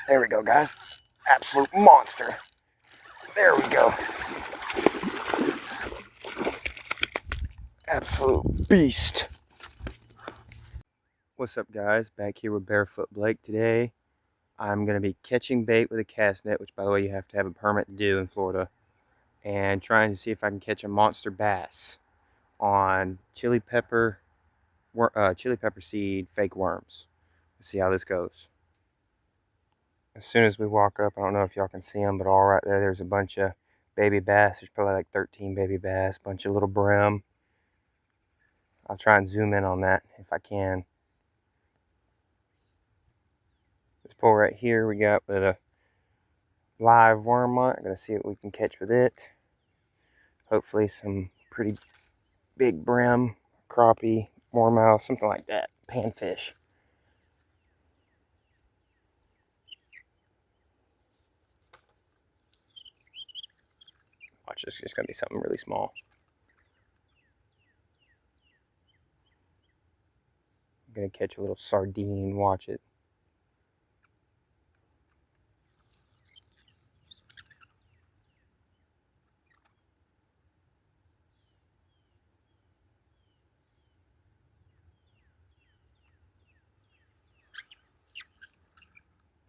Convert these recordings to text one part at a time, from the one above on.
There we go, guys. Absolute monster. There we go. Absolute beast. What's up, guys? Back here with Barefoot Blake today. I'm going to be catching bait with a cast net, which, by the way, you have to have a permit to do in Florida, and trying to see if I can catch a monster bass on chili pepper seed fake worms. Let's see how this goes. As soon as we walk up, I don't know if y'all can see them, but all right there's a bunch of baby bass. There's probably like 13 baby bass, bunch of little brim. I'll try and zoom in on that if I can. This pole right here we got with a live worm on it. I'm going to see what we can catch with it. Hopefully some pretty big brim, crappie, moormouth, something like that. Panfish. Watch, this is just going to be something really small. I'm going to catch a little sardine. Watch it.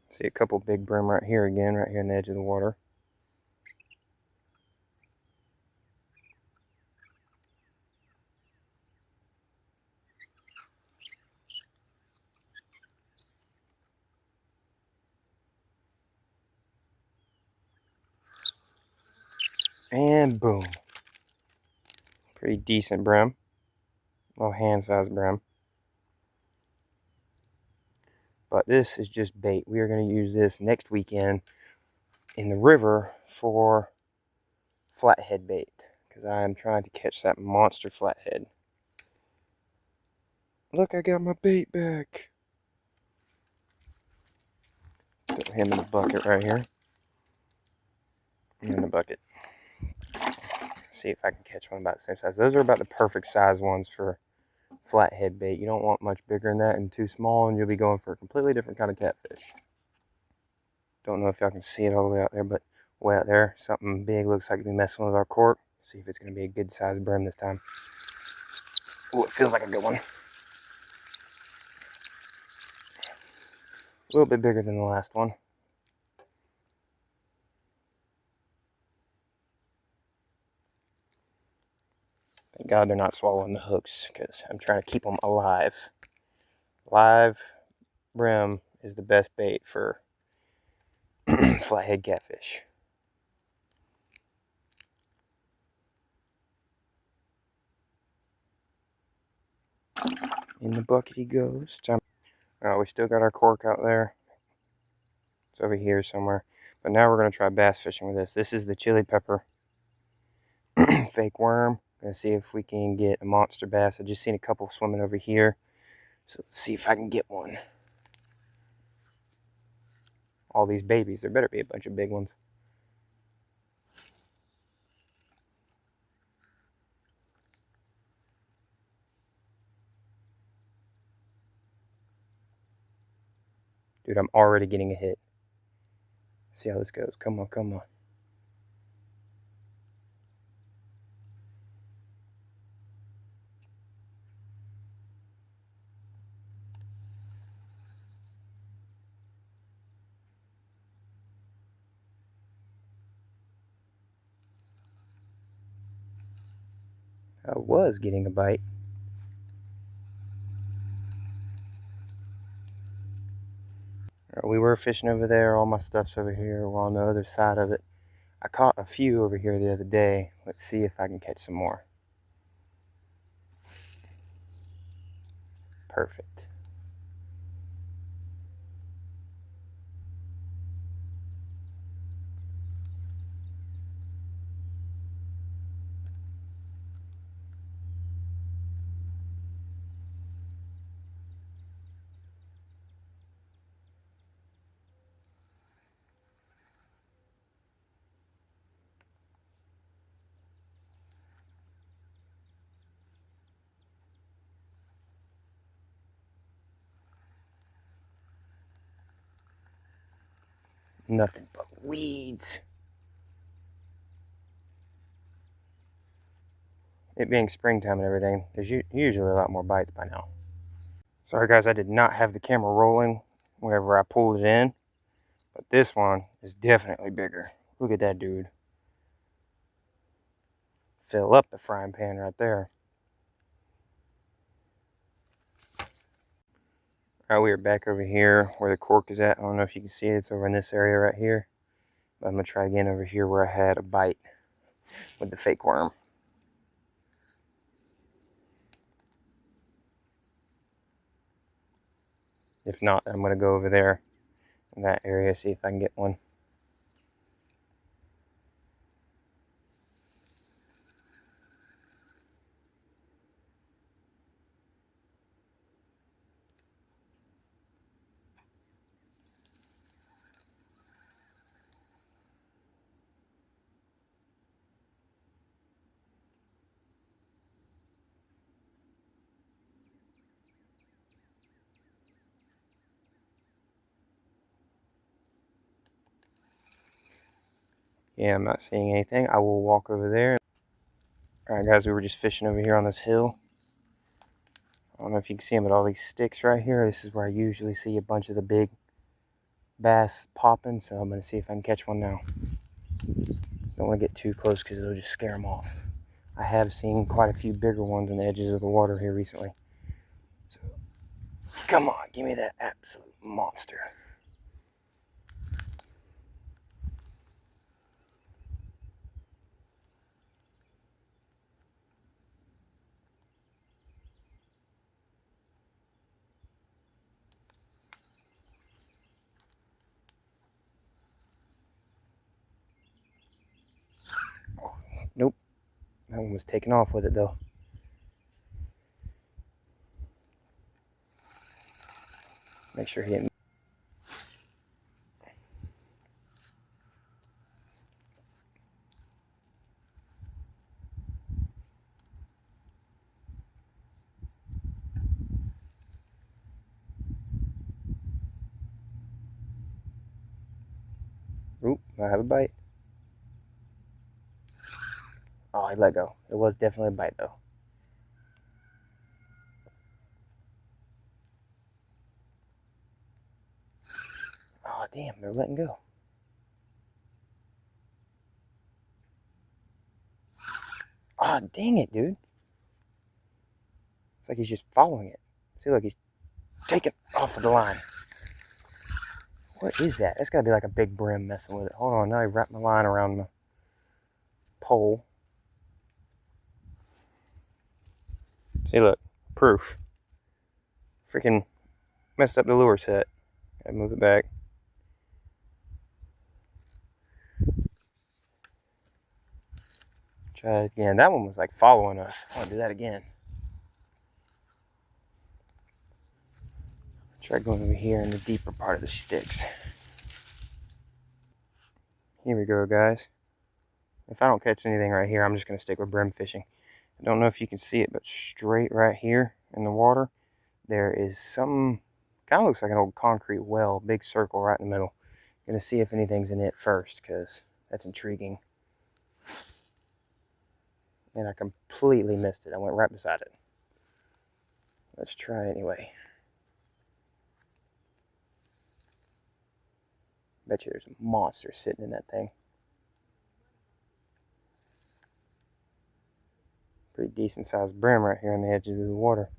See a couple big brim right here again, right here on the edge of the water. And boom. Pretty decent brim. Little hand-sized brim. But this is just bait. We are going to use this next weekend in the river for flathead bait, because I am trying to catch that monster flathead. Look, I got my bait back. Put him in the bucket right here. In the bucket. See if I can catch one about the same size. Those are about the perfect size ones for flathead bait. You don't want much bigger than that and too small, and you'll be going for a completely different kind of catfish. Don't know if y'all can see it all the way out there, but way out there, something big looks like to be messing with our cork. See if it's going to be a good size brim this time. Oh, it feels like a good one. A little bit bigger than the last one. Thank God they're not swallowing the hooks, because I'm trying to keep them alive. Live brim is the best bait for flathead catfish. In the bucket he goes. We still got our cork out there. It's over here somewhere. But now we're going to try bass fishing with this. This is the chili pepper fake worm. Gonna see if we can get a monster bass. I just seen a couple swimming over here. So let's see if I can get one. All these babies. There better be a bunch of big ones. Dude, I'm already getting a hit. See how this goes. Come on, come on. I was getting a bite. We were fishing over there. All my stuff's over here. We're on the other side of it. I caught a few over here the other day. Let's see if I can catch some more. Perfect. Nothing but weeds. It being springtime and everything, there's usually a lot more bites by now. Sorry guys, I did not have the camera rolling whenever I pulled it in, but this one is definitely bigger. Look at that dude. Fill up the frying pan right there. Alright, we are back over here where the cork is at. I don't know if you can see it, it's over in this area right here. But I'm going to try again over here where I had a bite with the fake worm. If not, I'm going to go over there in that area, see if I can get one. Yeah, I'm not seeing anything. I will walk over there. Alright guys, we were just fishing over here on this hill. I don't know if you can see them, but all these sticks right here, this is where I usually see a bunch of the big bass popping, so I'm going to see if I can catch one now. Don't want to get too close because it'll just scare them off. I have seen quite a few bigger ones on the edges of the water here recently. So, come on, give me that absolute monster. Nope, that one was taken off with it though. Make sure he didn't. Oop, I have a bite. Oh, I let go. It was definitely a bite though. Oh, damn, they're letting go. Oh, dang it, dude. It's like he's just following it. See, look, he's taking off of the line. What is that? That's got to be like a big brim messing with it. Hold on, now he wrapped my line around my pole. See, look, proof. Freaking messed up the lure set. Gotta move it back. Try it again. That one was like following us. I want to do that again. Try going over here in the deeper part of the sticks. Here we go, guys. If I don't catch anything right here, I'm just going to stick with brim fishing. I don't know if you can see it, but straight right here in the water, there is some, kind of looks like an old concrete well, big circle right in the middle. I'm going to see if anything's in it first, because that's intriguing. And I completely missed it. I went right beside it. Let's try anyway. Bet you there's a monster sitting in that thing. Pretty decent sized brim right here on the edges of the water.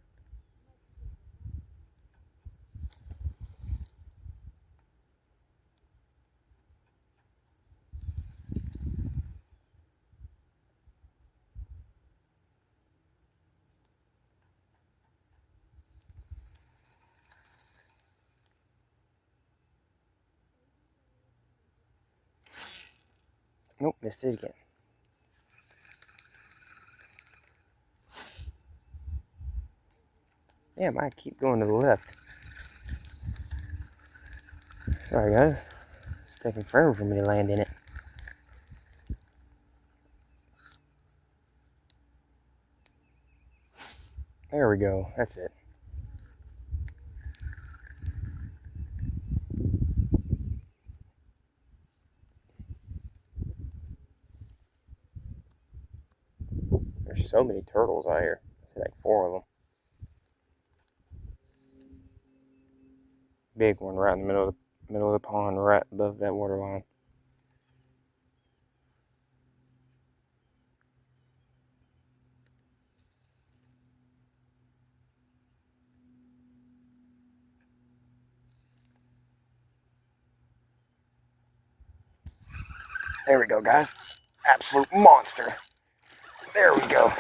Nope, missed it again. Yeah, I might keep going to the left. Sorry guys, it's taking forever for me to land in it. There we go, that's it. so many turtles out here. I see like 4 of them. Big one right in the middle of the pond, right above that water line. There we go, guys. Absolute monster. There we go.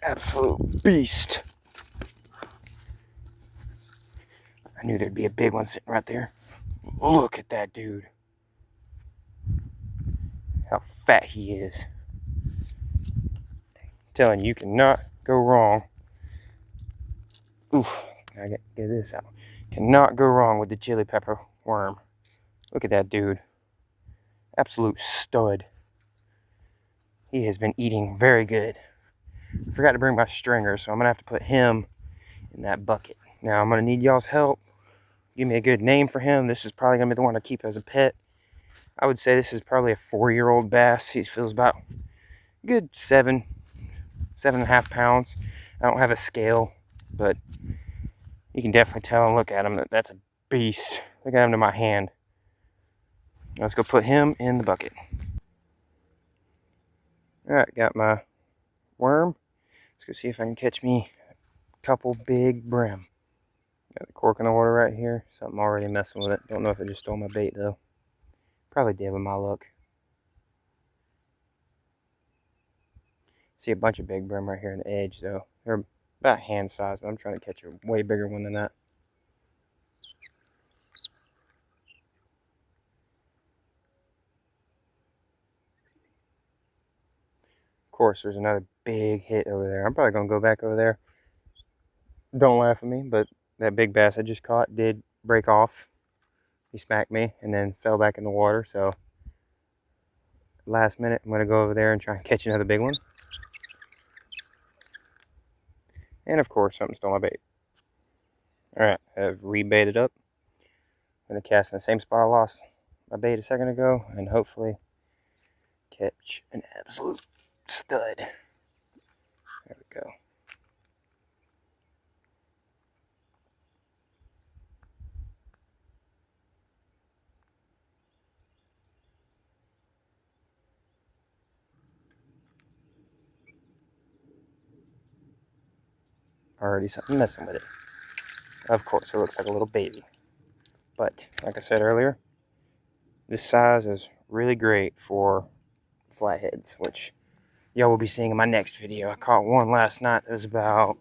Absolute beast. I knew there'd be a big one sitting right there. Look at that dude. How fat he is. I'm telling you, you cannot go wrong. Oof, I gotta get this out. Cannot go wrong with the chili pepper worm. Look at that dude. Absolute stud. He has been eating very good. I forgot to bring my stringer, so I'm gonna have to put him in that bucket. Now I'm gonna need y'all's help. Give me a good name for him. This is probably gonna be the one I keep as a pet. I would say this is probably a 4-year-old bass. He feels about a good 7.5 pounds. I don't have a scale, but you can definitely tell and look at him that that's a beast. Look at him to my hand. Let's go put him in the bucket. Alright, got my worm. Let's go see if I can catch me a couple big brim. Got the cork in the water right here. Something already messing with it. Don't know if it just stole my bait though. Probably did with my luck. See a bunch of big brim right here on the edge though. They're about hand size, but I'm trying to catch a way bigger one than that. Of course, there's another big hit over there. I'm probably gonna go back over there. Don't laugh at me, but that big bass I just caught did break off. He smacked me and then fell back in the water, so last minute I'm gonna go over there and try and catch another big one. And of course something stole my bait. Alright, I've rebaited up. I'm gonna cast in the same spot I lost my bait a second ago and hopefully catch an absolute stud. There we go. Already something messing with it. Of course, it looks like a little baby. But, like I said earlier, this size is really great for flatheads, which y'all will be seeing in my next video. I caught one last night that was about,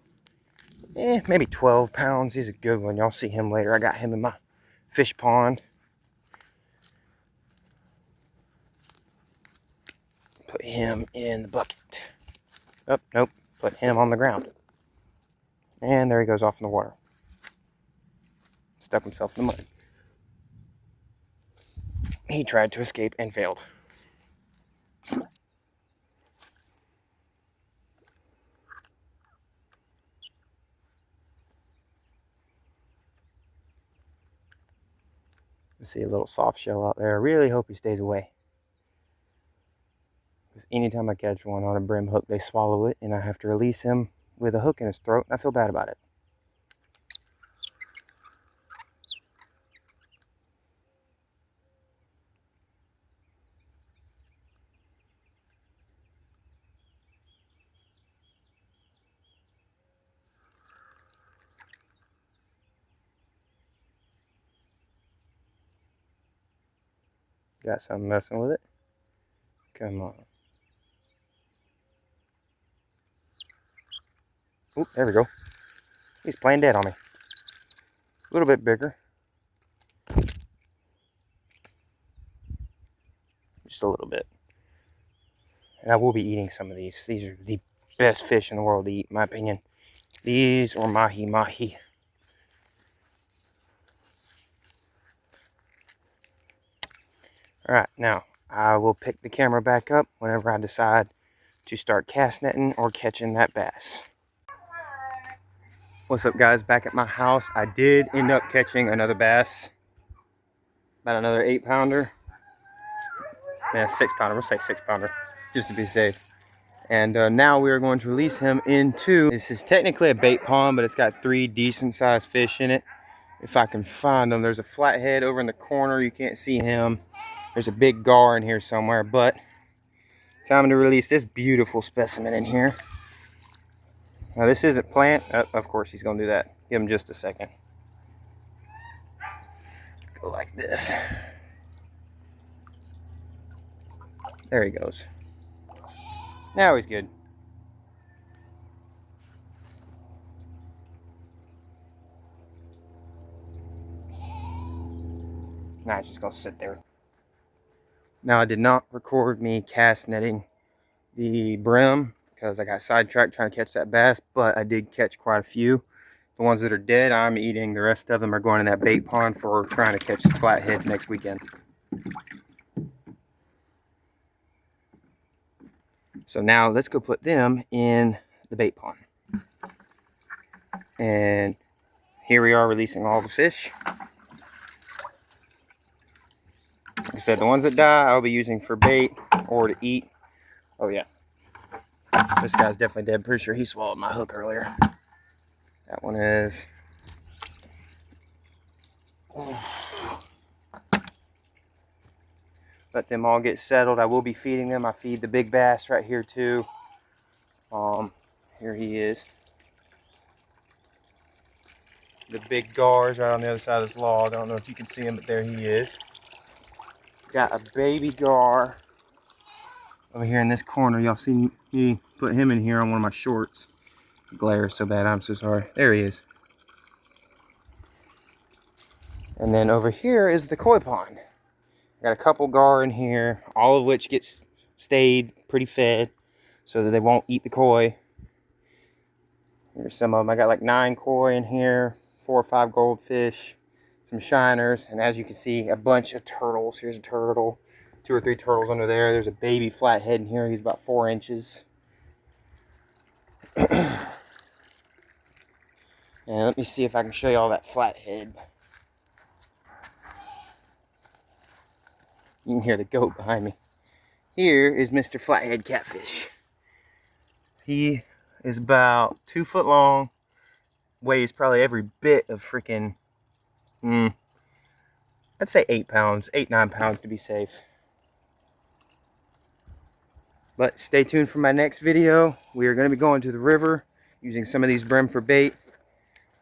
maybe 12 pounds. He's a good one. Y'all see him later. I got him in my fish pond. Put him in the bucket. Oh, nope. Put him on the ground. And there he goes off in the water. Stuck himself in the mud. He tried to escape and failed. I see a little soft shell out there. I really hope he stays away. Because anytime I catch one on a brim hook, they swallow it, and I have to release him with a hook in his throat, and I feel bad about it. Got something messing with it. Come on. Oop, there we go. He's playing dead on me. A little bit bigger. Just a little bit. And I will be eating some of these. These are the best fish in the world to eat, in my opinion. These or mahi-mahi. Alright, now I will pick the camera back up whenever I decide to start cast netting or catching that bass. What's up, guys? Back at my house. I did end up catching another bass. About another 8-pounder. Yeah, 6-pounder. We'll say 6-pounder, just to be safe. And now we are going to release him into, this is technically a bait pond, but it's got 3 decent sized fish in it. If I can find them. There's a flathead over in the corner. You can't see him. There's a big gar in here somewhere, but time to release this beautiful specimen in here. Now this isn't plant. Of course he's gonna do that. Give him just a second. Go like this. There he goes. Now he's good. Now he's just gonna sit there. Now I did not record me cast netting the brim because I got sidetracked trying to catch that bass, but I did catch quite a few. The ones that are dead, I'm eating. The rest of them are going in that bait pond for trying to catch the flatheads next weekend. So now let's go put them in the bait pond. And here we are releasing all the fish. Like I said, the ones that die I'll be using for bait or to eat. Oh yeah, this guy's definitely dead. Pretty sure he swallowed my hook earlier. That one is. Let them all get settled. I will be feeding them. I feed the big bass right here too. Here he is. The big gar's right on the other side of this log. I don't know if you can see him, but there he is. Got a baby gar over here in this corner. Y'all see me put him in here on one of my shorts. The glare is so bad, I'm so sorry. There he is. And then over here is the koi pond. Got a couple gar in here, all of which gets stayed pretty fed so that they won't eat the koi. Here's some of them. I got like 9 koi in here, 4 or 5 goldfish, some shiners, and as you can see, a bunch of turtles. Here's a turtle, 2 or 3 turtles under there. There's a baby flathead in here. He's about 4 inches. And let me see if I can show you all that flathead. You can hear the goat behind me. Here is Mr. Flathead Catfish. He is about 2 foot long, weighs probably every bit of freaking, I'd say 8 pounds, 8-9 pounds to be safe. But stay tuned for my next video. We are going to be going to the river using some of these brim for bait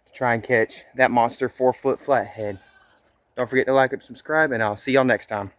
to try and catch that monster 4-foot flathead. Don't forget to like and subscribe, and I'll see y'all next time.